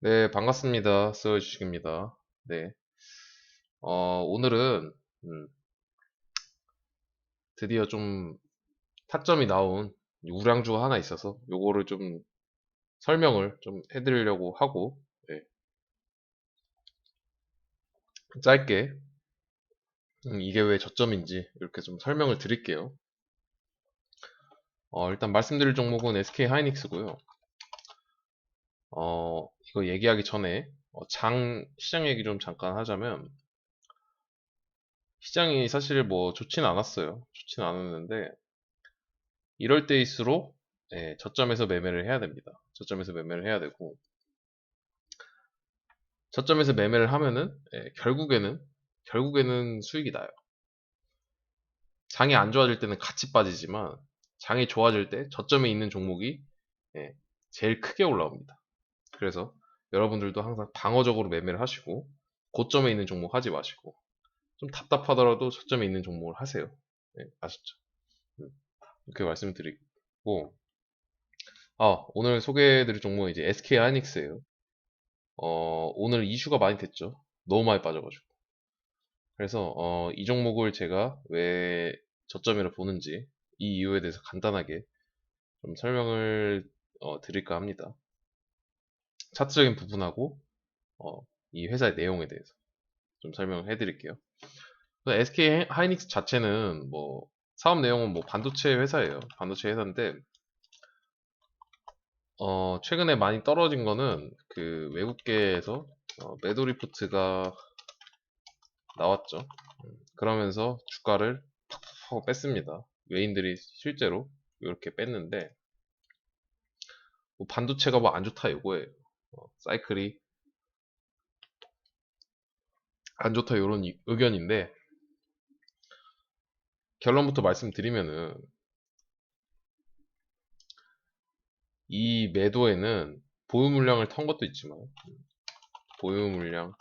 네, 반갑습니다. 스웨주식입니다. 네, 오늘은, 음, 드디어 좀 타점이 나온 우량주가 하나 있어서 요거를 좀 설명을 좀 해드리려고 하고, 네, 짧게, 이게 왜 저점인지 이렇게 좀 설명을 드릴게요. 일단 말씀드릴 종목은 SK 하이닉스고요. 이거 얘기하기 전에, 시장 얘기 좀 잠깐 하자면, 시장이 사실 뭐 좋지는 않았어요. 좋지는 않았는데, 이럴 때일수록 저점에서 매매를 해야 됩니다. 저점에서 매매를 해야 되고 저점에서 매매를 하면은 결국에는 수익이 나요. 장이 안 좋아질 때는 같이 빠지지만 장이 좋아질 때 저점에 있는 종목이 예, 제일 크게 올라옵니다. 그래서 여러분들도 항상 방어적으로 매매를 하시고 고점에 있는 종목 하지 마시고 좀 답답하더라도 저점에 있는 종목을 하세요. 아셨죠? 음, 이렇게 말씀드리고 오늘 소개해드릴 종목은 이제 SK 하이닉스예요. 오늘 이슈가 많이 됐죠. 너무 많이 빠져가지고. 그래서 이 종목을 제가 왜 저점이라 보는지 이 이유에 대해서 간단하게 좀 설명을 드릴까 합니다. 차트적인 부분하고 이 회사의 내용에 대해서 좀 설명을 해드릴게요. SK 하이닉스 자체는 뭐 사업 내용은 뭐 반도체 회사예요. 반도체 회사인데 최근에 많이 떨어진 거는 그 외국계에서 매도 리포트가 나왔죠. 그러면서 주가를 팍팍 하고 뺐습니다. 외인들이 실제로 이렇게 뺐는데 뭐 반도체가 뭐 안 좋다 이거예요. 사이클이 안 좋다 이런 의견인데 결론부터 말씀드리면은 이 매도에는 보유 물량을 턴 것도 있지만 보유 물량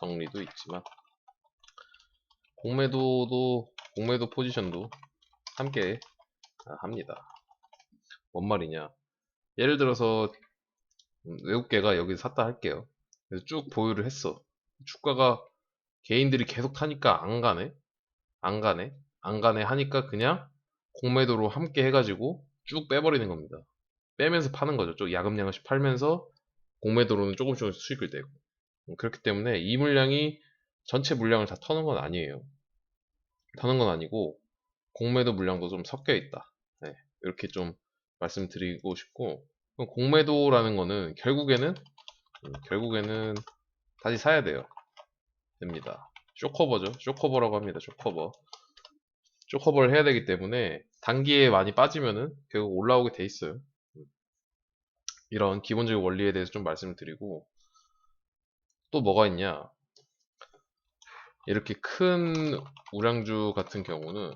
정리도 있지만 공매도 포지션도 함께 합니다. 뭔 말이냐? 예를 들어서 외국계가 여기서 샀다 할게요. 그래서 쭉 보유를 했어. 주가가 개인들이 계속 타니까 안 가네? 안 가네? 안 가네 하니까 그냥 공매도로 함께 해가지고 쭉 빼버리는 겁니다. 빼면서 파는 거죠. 좀 야금야금씩 팔면서 공매도로는 조금씩 수익을 내고. 그렇기 때문에 이 물량이 전체 물량을 다 터는 건 아니에요. 터는 건 아니고 공매도 물량도 좀 섞여 있다. 네, 이렇게 좀 말씀드리고 싶고 공매도라는 거는 결국에는 다시 사야 돼요. 됩니다. 쇼커버죠. 쇼커버라고 합니다. 쇼커버. 쇼커버를 해야 되기 때문에 단기에 많이 빠지면은 결국 올라오게 돼 있어요. 이런 기본적인 원리에 대해서 좀 말씀을 드리고 또 뭐가 있냐? 이렇게 큰 우량주 같은 경우는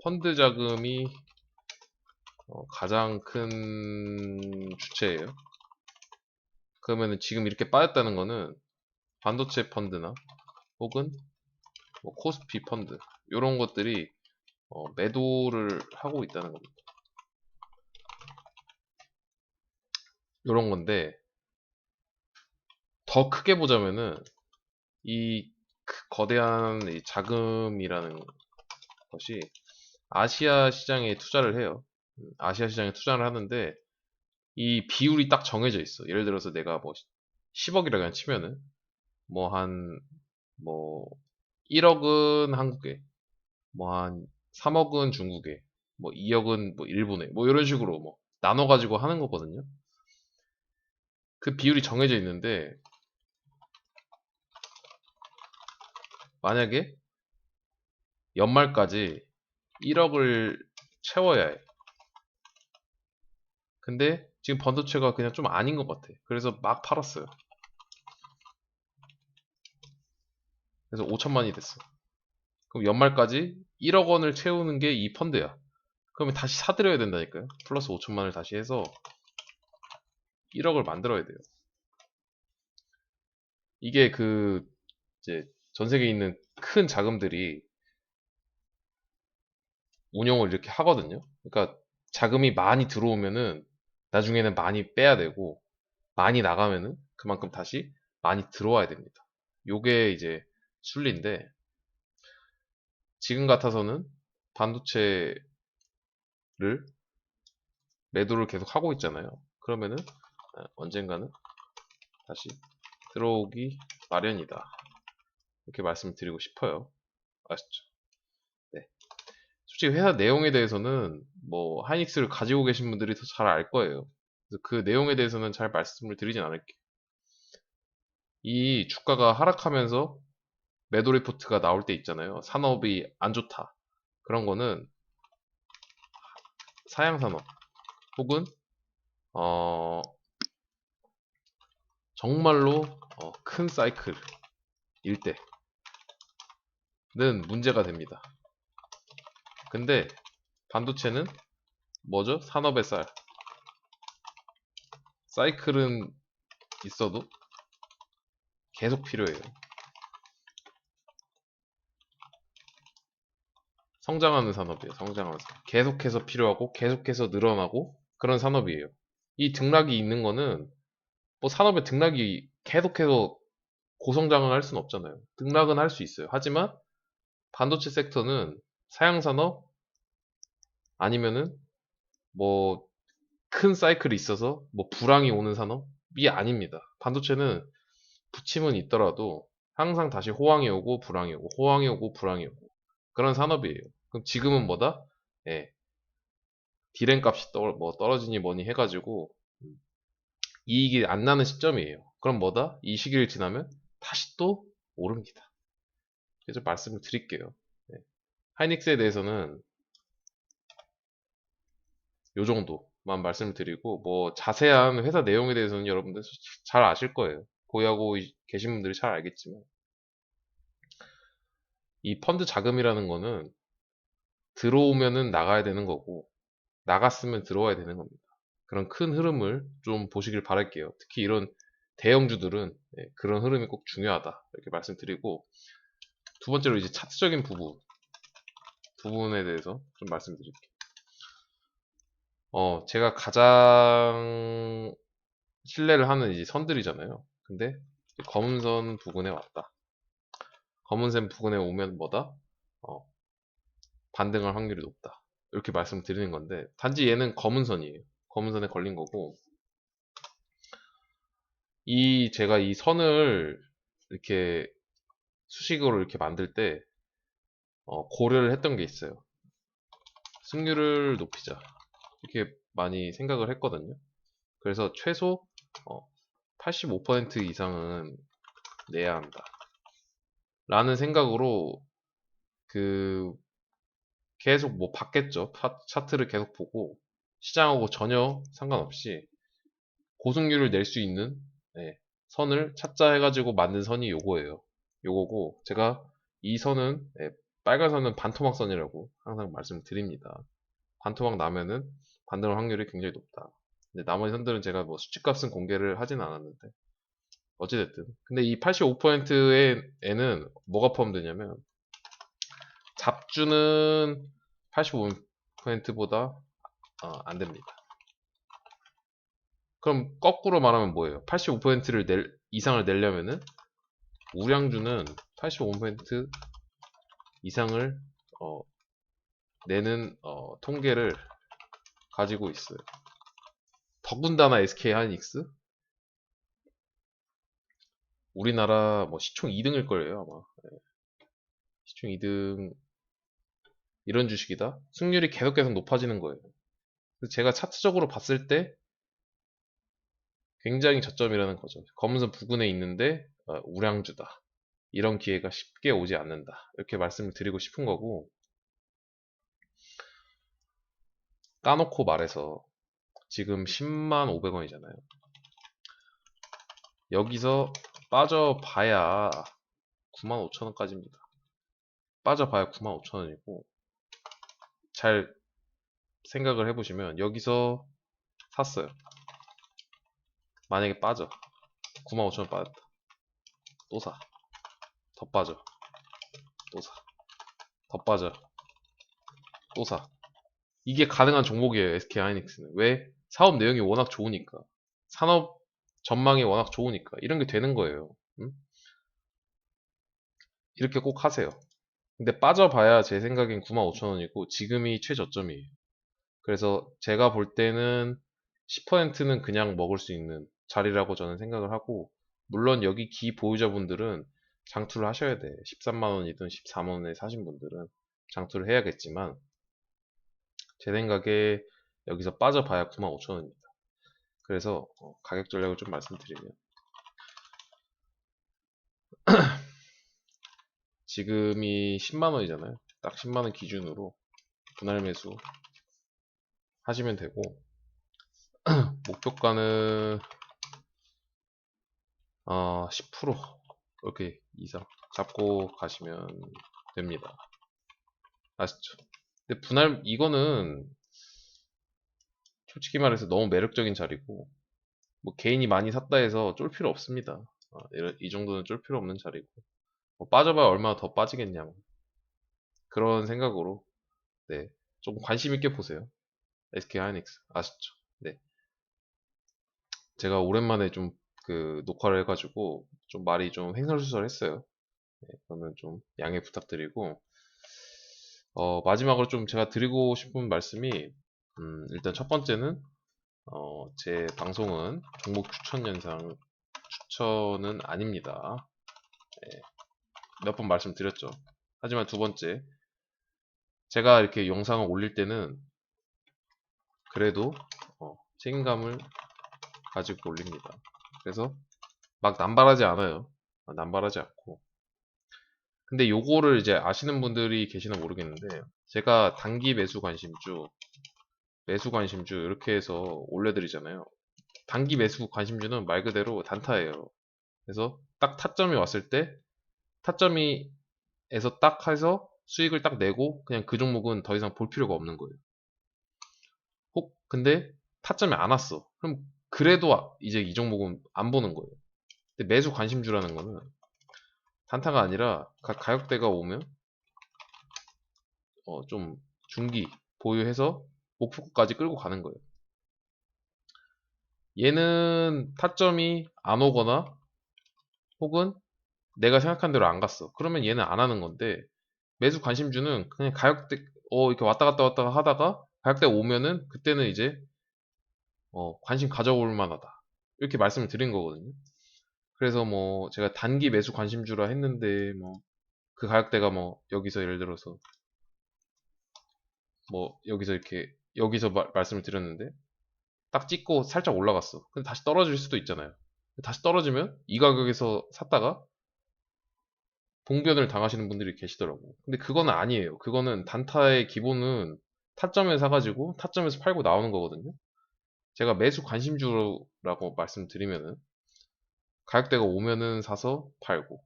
펀드 자금이 가장 큰 주체예요. 그러면은 지금 이렇게 빠졌다는 거는 반도체 펀드나 혹은 뭐 코스피 펀드 이런 것들이 매도를 하고 있다는 겁니다. 이런 건데 더 크게 보자면은 이 거대한 이 자금이라는 것이 아시아 시장에 투자를 해요. 아시아 시장에 투자를 하는데 이 비율이 딱 정해져 있어. 예를 들어서 내가 뭐 10억이라 그냥 치면은 뭐 뭐 1억은 한국에, 뭐 한 3억은 중국에, 뭐 2억은 뭐 일본에, 뭐 이런 식으로 뭐 나눠가지고 하는 거거든요. 그 비율이 정해져 있는데 만약에 연말까지 1억을 채워야 해. 근데 지금 번도체가 그냥 좀 아닌 것 같아. 그래서 막 팔았어요. 그래서 5천만이 됐어. 그럼 연말까지 1억 원을 채우는 게 이 펀드야. 그러면 다시 사들여야 된다니까요. 플러스 5천만을 다시 해서 1억을 만들어야 돼요. 이게 이제 전 세계에 있는 큰 자금들이 운영을 이렇게 하거든요. 그러니까 자금이 많이 들어오면은 나중에는 많이 빼야 되고 많이 나가면은 그만큼 다시 많이 들어와야 됩니다. 요게 이제 순리인데, 지금 같아서는 반도체를 매도를 계속 하고 있잖아요. 그러면은 언젠가는 다시 들어오기 마련이다. 이렇게 말씀드리고 싶어요. 아시죠? 네. 솔직히 회사 내용에 대해서는 뭐 하이닉스를 가지고 계신 분들이 더 잘 알 거예요. 그래서 그 내용에 대해서는 잘 말씀을 드리진 않을게요. 이 주가가 하락하면서 매도 리포트가 나올 때 있잖아요. 산업이 안 좋다. 그런 거는 사양 산업 혹은 어, 정말로 큰 사이클일 때는 문제가 됩니다. 근데 반도체는 뭐죠? 산업의 쌀. 사이클은 있어도 계속 필요해요. 성장하는 산업이에요. 성장하는 산업. 계속해서 필요하고 계속해서 늘어나고 그런 산업이에요. 이 등락이 있는 거는 뭐 산업의 등락이 계속해서 고성장을 할 수는 없잖아요. 등락은 할 수 있어요. 하지만 반도체 섹터는 사양산업 아니면은 뭐 큰 사이클이 있어서 뭐 불황이 오는 산업이 아닙니다. 반도체는 부침은 있더라도 항상 다시 호황이 오고 불황이 오고 호황이 오고 불황이 오고 그런 산업이에요. 그럼 지금은 뭐다? 예, 디램 값이 뭐 떨어지니 뭐니 해가지고 이익이 안 나는 시점이에요. 그럼 뭐다? 이 시기를 지나면 다시 또 오릅니다. 그래서 말씀을 드릴게요. 네. 하이닉스에 대해서는 요 정도만 말씀을 드리고 뭐 자세한 회사 내용에 대해서는 여러분들 잘 아실 거예요. 보유하고 계신 분들이 잘 알겠지만 이 펀드 자금이라는 거는 들어오면은 나가야 되는 거고 나갔으면 들어와야 되는 겁니다. 그런 큰 흐름을 좀 보시길 바랄게요. 특히 이런 대형주들은 그런 흐름이 꼭 중요하다 이렇게 말씀드리고, 두 번째로 이제 차트적인 부분에 대해서 좀 말씀드릴게요. 제가 가장 신뢰를 하는 이제 선들이잖아요. 근데 검은 선 부근에 왔다. 검은 선 부근에 오면 뭐다? 어, 반등할 확률이 높다. 이렇게 말씀드리는 건데, 단지 얘는 검은 선이에요. 검은 선에 걸린 거고, 제가 이 선을 이렇게 수식으로 이렇게 만들 때 고려를 했던 게 있어요. 승률을 높이자. 이렇게 많이 생각을 했거든요. 그래서 최소 85% 이상은 내야 한다. 라는 생각으로 그 계속 뭐 봤겠죠. 차트를 계속 보고 시장하고 전혀 상관없이 고승률을 낼 수 있는 선을 찾자 해가지고 만든 선이 요거예요. 요거고 제가 이 선은 빨간 선은 반토막선이라고 항상 말씀드립니다. 반토막 나면은 반등할 확률이 굉장히 높다. 근데 나머지 선들은 제가 뭐 수치값은 공개를 하진 않았는데 어찌됐든 근데 이 85%에는 뭐가 포함되냐면 잡주는 85%보다 안 됩니다. 그럼 거꾸로 말하면 뭐예요? 85%를 이상을 내려면은 우량주는 85% 이상을 어, 내는 통계를 가지고 있어요. 더군다나 SK 하이닉스 우리나라 뭐 시총 2등일 거예요 아마. 시총 2등 이런 주식이다. 승률이 계속 높아지는 거예요. 그래서 제가 차트적으로 봤을 때 굉장히 저점이라는 거죠. 검은선 부근에 있는데 우량주다. 이런 기회가 쉽게 오지 않는다. 이렇게 말씀을 드리고 싶은 거고, 까놓고 말해서 지금 10만 500원이잖아요. 여기서 빠져봐야 9만 5천원까지입니다. 빠져봐야 9만 5천원이고, 잘 생각을 해보시면 여기서 샀어요. 만약에 빠져. 9만 5천원 빠졌다. 또 사. 더 빠져. 또 사. 더 빠져. 또 사. 이게 가능한 종목이에요. SK 하이닉스는. 왜? 사업 내용이 워낙 좋으니까. 산업 전망이 워낙 좋으니까 이런 게 되는 거예요. 이렇게 꼭 하세요. 근데 빠져봐야 제 생각엔 95,000원이고 지금이 최저점이에요. 그래서 제가 볼 때는 10%는 그냥 먹을 수 있는 자리라고 저는 생각을 하고, 물론 여기 기 보유자분들은 장투를 하셔야 돼. 13만원이든 14만원에 사신 분들은 장투를 해야겠지만, 제 생각에 여기서 빠져봐야 95,000원입니다. 그래서 가격 전략을 좀 말씀드리면, 지금이 10만원이잖아요. 딱 10만원 기준으로 분할 매수 하시면 되고, 목표가는 10% 이렇게 이상 잡고 가시면 됩니다. 아시죠? 근데 분할 이거는 솔직히 말해서 너무 매력적인 자리고, 뭐 개인이 많이 샀다 해서 쫄 필요 없습니다. 이 정도는 쫄 필요 없는 자리고, 뭐 빠져봐야 얼마나 더 빠지겠냐, 그런 생각으로, 네, 조금 관심 있게 보세요. SK 하이닉스 아시죠? 네, 제가 오랜만에 좀 그 녹화를 해가지고 좀 말이 좀 횡설수설했어요. 네, 그거는 좀 양해 부탁드리고, 마지막으로 좀 제가 드리고 싶은 말씀이, 일단 첫 번째는, 제 방송은 종목 추천 영상 추천은 아닙니다. 네, 몇 번 말씀드렸죠. 하지만 두 번째, 제가 이렇게 영상을 올릴 때는 그래도 책임감을 가지고 올립니다. 그래서 막 남발하지 않아요. 남발하지 않고. 근데 요거를 이제 아시는 분들이 계시나 모르겠는데, 제가 단기 매수 관심주 이렇게 해서 올려드리잖아요. 단기 매수 관심주는 말 그대로 단타예요. 그래서 딱 타점이 왔을 때 타점이에서 딱 해서 수익을 딱 내고 그냥 그 종목은 더 이상 볼 필요가 없는 거예요. 혹 근데 타점이 안 왔어. 그럼 그래도 이제 이 종목은 안 보는 거예요. 근데 매수 관심주라는 거는 단타가 아니라 각 가격대가 오면 좀 중기 보유해서 목표가까지 끌고 가는 거예요. 얘는 타점이 안 오거나 혹은 내가 생각한 대로 안 갔어. 그러면 얘는 안 하는 건데, 매수 관심주는 그냥 가격대 이렇게 왔다 갔다 왔다 하다가 가격대 오면은 그때는 이제 관심 가져볼 만하다, 이렇게 말씀을 드린 거거든요. 그래서 뭐 제가 단기 매수 관심주라 했는데, 뭐 그 가격대가 뭐 여기서 예를 들어서 뭐 여기서 이렇게 여기서 말씀을 드렸는데 딱 찍고 살짝 올라갔어. 근데 다시 떨어질 수도 있잖아요. 다시 떨어지면 이 가격에서 샀다가 봉변을 당하시는 분들이 계시더라고. 근데 그거는 아니에요. 그거는 단타의 기본은 타점에 사가지고 타점에서 팔고 나오는 거거든요. 제가 매수 관심주라고 말씀드리면은 가격대가 오면은 사서 팔고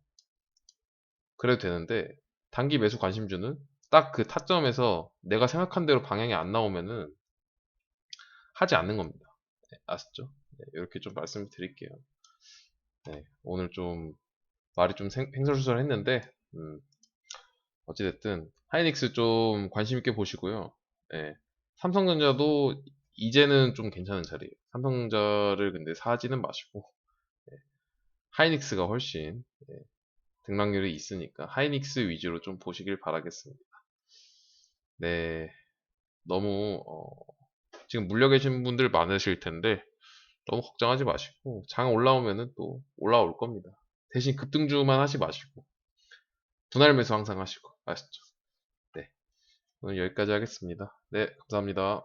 그래도 되는데, 단기 매수 관심주는 딱 그 타점에서 내가 생각한 대로 방향이 안 나오면은 하지 않는 겁니다. 네, 아시죠? 네, 이렇게 좀 말씀드릴게요. 네, 오늘 좀 말이 좀 횡설수설 했는데, 어찌됐든 하이닉스 좀 관심 있게 보시고요. 예, 삼성전자도 이제는 좀 괜찮은 자리예요. 삼성전자를 근데 사지는 마시고, 예, 하이닉스가 훨씬 등락률이 있으니까 하이닉스 위주로 좀 보시길 바라겠습니다. 네, 너무 지금 물려 계신 분들 많으실 텐데 너무 걱정하지 마시고, 장 올라오면은 또 올라올 겁니다. 대신 급등주만 하지 마시고 분할 매수 항상 하시고, 아시죠? 네, 오늘 여기까지 하겠습니다. 네, 감사합니다.